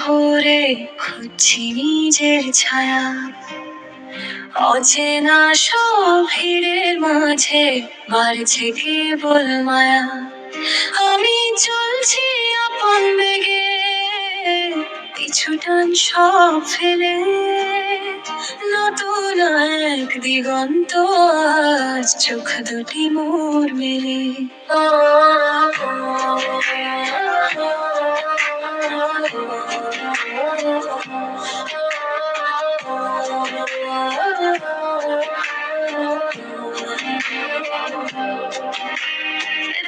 শহরে খুঁজছি নিজের ছায়া, অচেনা সব ভিড়ের মাঝে বাড়ছে কেবল মায়া। আমি চলছি আপন বেগে, পিছু টান সব ফেলে, নতুন এক দিগন্ত আজ চোখ দুটি মোর মেলে।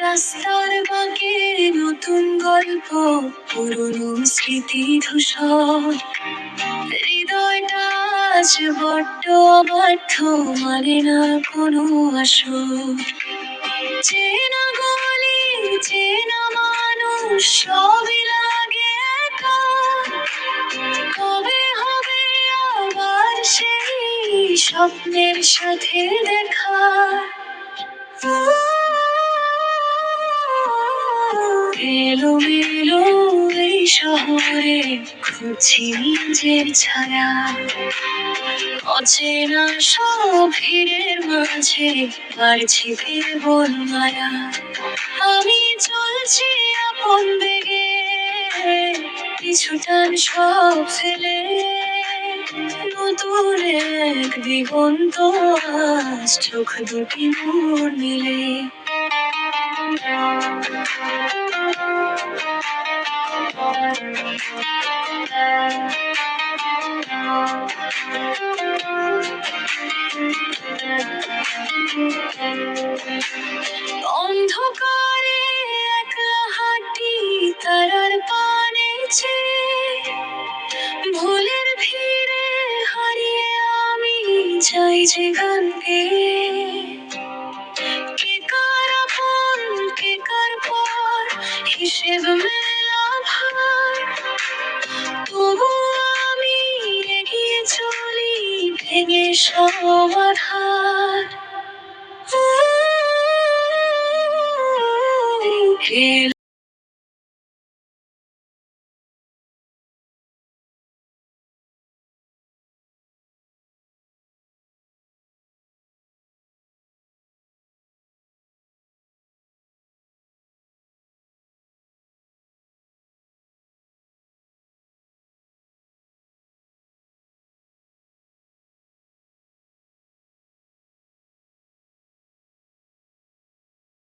রাস্তার বাঁকে নতুন গল্প, পুরনো স্মৃতি ধূসর, হৃদয়টা আজ বড্ড অবাধ্য, মানে না কোনো আসর। চেনা গলি, চেনা মানুষ, সবই লাগে একা। কবে হবে আবার সেই স্বপ্নের সাথে দেখা? এলোমেলো এই শহরে খুঁজছি নিজের ছায়া, অচেনা সব ভিড়ের মাঝে বাড়ছে কেবল মায়া। আমি চলছি আপন বেগে, পিছু টান সব ফেলে, নতুন এক দিগন্ত আজ চোখ দুটি মোর মিলে। অন্ধকারে একলা হাঁটি তারার পানে চেয়ে, ভুলের ভিড়ে হারিয়ে আমি যাই যে গান গেয়ে। কে কার আপন, কে কার পর, হিসেব মেলা ভার। তবু আমি এগিয়ে চলি ভেঙে সব আধার।